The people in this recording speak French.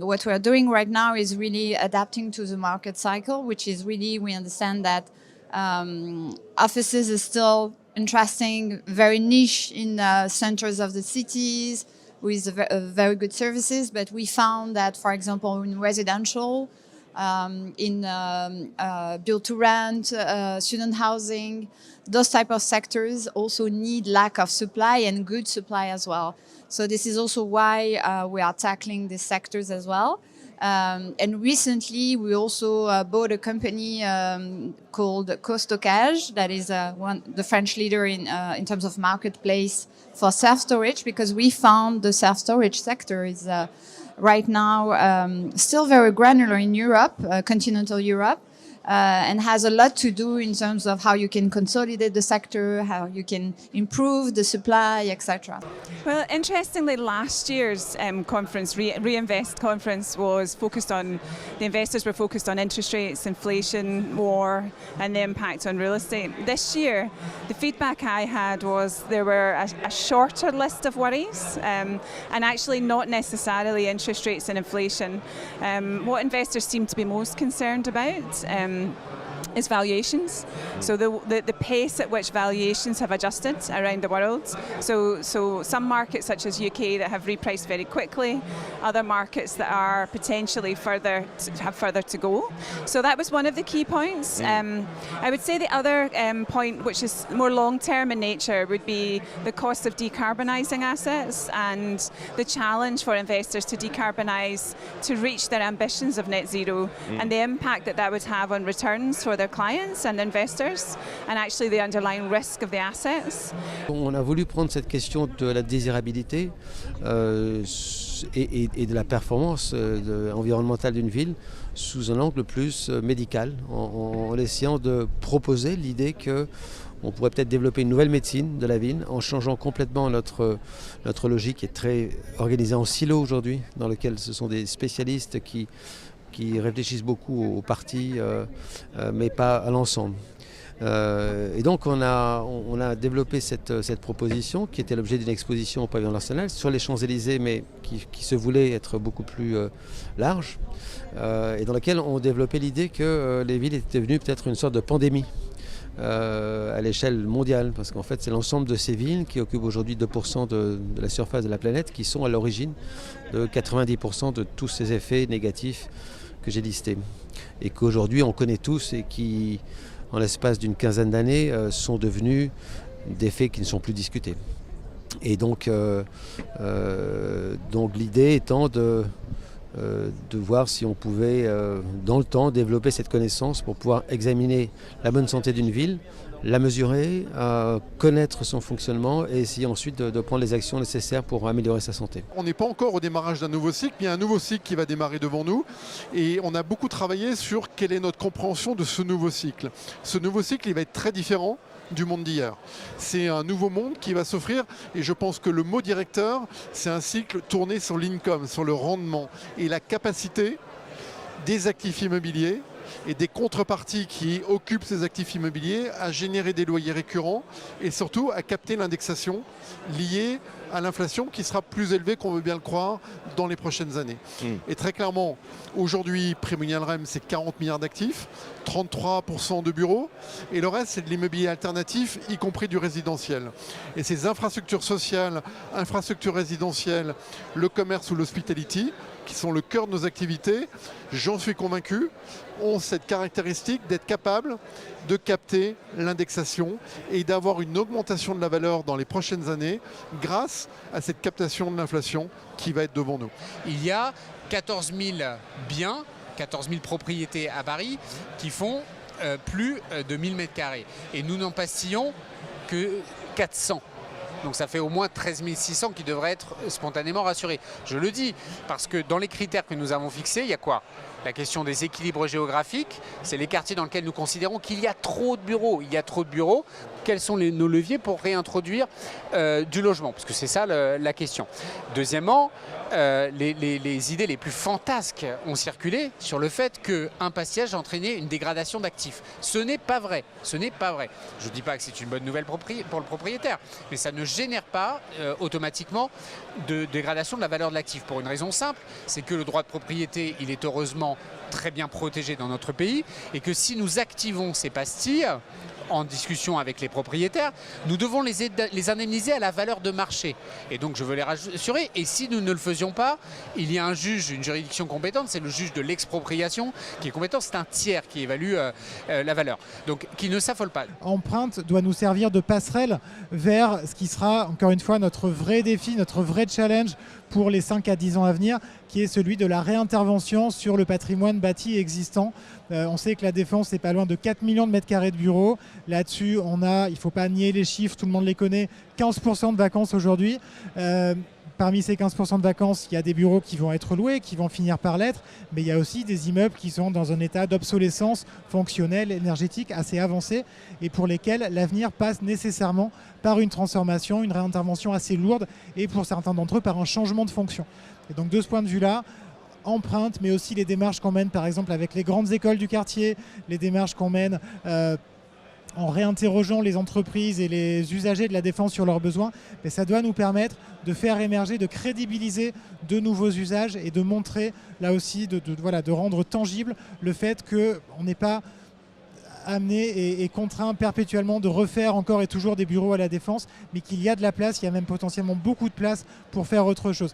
What we are doing right now is really adapting to the market cycle, which is really, we understand that offices is still interesting, very niche in centers of the cities with very good services. But we found that, for example, in residential, in build to rent, student housing, those type of sectors also need lack of supply and good supply as well. So this is also why we are tackling these sectors as well. And recently, we also bought a company called CoStockage, that is the French leader in terms of marketplace for self-storage, because we found the self-storage sector is right now still very granular in Europe, continental Europe, and has a lot to do in terms of how you can consolidate the sector, how you can improve the supply, etc. Well, interestingly, last year's conference, Reinvest conference, was focused on, the investors were focused on interest rates, inflation, war, and the impact on real estate. This year, the feedback I had was there were a shorter list of worries, and actually not necessarily interest rates and inflation. What investors seem to be most concerned about is valuations. So the pace at which valuations have adjusted around the world. So some markets such as UK that have repriced very quickly, other markets that are potentially have further to go. So that was one of the key points. I would say the other point, which is more long-term in nature, would be the cost of decarbonising assets and the challenge for investors to decarbonise to reach their ambitions of net zero, and the impact that would have on returns for their clients and investors, and actually the underlying risk of the assets. On a voulu prendre cette question de la désirabilité et de la performance environnementale d'une ville sous un angle plus médical, en essayant de proposer l'idée que on pourrait peut-être développer une nouvelle médecine de la ville en changeant complètement notre logique qui est très organisée en silo aujourd'hui, dans lequel ce sont des spécialistes qui réfléchissent beaucoup aux parties, mais pas à l'ensemble. Et donc on a développé cette proposition qui était l'objet d'une exposition au Pavillon de l'Arsenal sur les Champs-Élysées, mais qui se voulait être beaucoup plus large, et dans laquelle on développait l'idée que les villes étaient devenues peut-être une sorte de pandémie à l'échelle mondiale, parce qu'en fait c'est l'ensemble de ces villes qui occupent aujourd'hui 2% de la surface de la planète qui sont à l'origine de 90% de tous ces effets négatifs que j'ai listés, et qu'aujourd'hui on connaît tous et qui, en l'espace d'une quinzaine d'années, sont devenus des faits qui ne sont plus discutés. Et donc l'idée étant de voir si on pouvait, dans le temps, développer cette connaissance pour pouvoir examiner la bonne santé d'une ville, la mesurer, connaître son fonctionnement et essayer ensuite de prendre les actions nécessaires pour améliorer sa santé. On n'est pas encore au démarrage d'un nouveau cycle, mais il y a un nouveau cycle qui va démarrer devant nous, et on a beaucoup travaillé sur quelle est notre compréhension de ce nouveau cycle. Ce nouveau cycle, il va être très différent du monde d'hier. C'est un nouveau monde qui va s'offrir, et je pense que le mot directeur, c'est un cycle tourné sur l'income, sur le rendement et la capacité des actifs immobiliers et des contreparties qui occupent ces actifs immobiliers à générer des loyers récurrents et surtout à capter l'indexation liée à l'inflation qui sera plus élevée, qu'on veut bien le croire, dans les prochaines années. Et très clairement, aujourd'hui, Primonial-REM, c'est 40 milliards d'actifs, 33% de bureaux, et le reste, c'est de l'immobilier alternatif, y compris du résidentiel. Et ces infrastructures sociales, infrastructures résidentielles, le commerce ou l'hospitality, qui sont le cœur de nos activités, j'en suis convaincu, ont cette caractéristique d'être capables de capter l'indexation et d'avoir une augmentation de la valeur dans les prochaines années grâce à cette captation de l'inflation qui va être devant nous. Il y a 14 000 biens, 14 000 propriétés à Paris qui font plus de 1000 m². Et nous n'en pastillons que 400. Donc ça fait au moins 13 600 qui devraient être spontanément rassurés. Je le dis parce que dans les critères que nous avons fixés, il y a quoi ? La question des équilibres géographiques, c'est les quartiers dans lesquels nous considérons qu'il y a trop de bureaux. Il y a trop de bureaux quels sont nos leviers pour réintroduire du logement, parce que c'est ça la question. Deuxièmement, les idées les plus fantasques ont circulé sur le fait qu'un passage entraînait une dégradation d'actifs. Ce n'est pas vrai. Ce n'est pas vrai. Je ne dis pas que c'est une bonne nouvelle pour le propriétaire, mais ça ne génère pas automatiquement de dégradation de la valeur de l'actif. Pour une raison simple, c'est que le droit de propriété, il est heureusement très bien protégé dans notre pays, et que si nous activons ces pastilles, en discussion avec les propriétaires, nous devons les indemniser à la valeur de marché. Et donc je veux les rassurer. Et si nous ne le faisions pas, il y a un juge, une juridiction compétente, c'est le juge de l'expropriation qui est compétent, c'est un tiers qui évalue la valeur. Donc qui ne s'affole pas. Empreinte doit nous servir de passerelle vers ce qui sera, encore une fois, notre vrai défi, notre vrai challenge pour les 5 à 10 ans à venir, qui est celui de la réintervention sur le patrimoine bâti existant. On sait que la Défense, c'est pas loin de 4 millions de mètres carrés de bureaux. Là-dessus, on a, il ne faut pas nier les chiffres, tout le monde les connaît, 15% de vacances aujourd'hui. Parmi ces 15% de vacances, il y a des bureaux qui vont être loués, qui vont finir par l'être, mais il y a aussi des immeubles qui sont dans un état d'obsolescence fonctionnelle, énergétique assez avancé, et pour lesquels l'avenir passe nécessairement par une transformation, une réintervention assez lourde, et pour certains d'entre eux, par un changement de fonction. Et donc de ce point de vue-là, Empreinte, mais aussi les démarches qu'on mène par exemple avec les grandes écoles du quartier, les démarches qu'on mène en réinterrogeant les entreprises et les usagers de la Défense sur leurs besoins, mais ça doit nous permettre de faire émerger, de crédibiliser de nouveaux usages et de montrer là aussi, de rendre tangible le fait qu'on n'est pas amené et contraint perpétuellement de refaire encore et toujours des bureaux à la Défense, mais qu'il y a de la place, il y a même potentiellement beaucoup de place pour faire autre chose.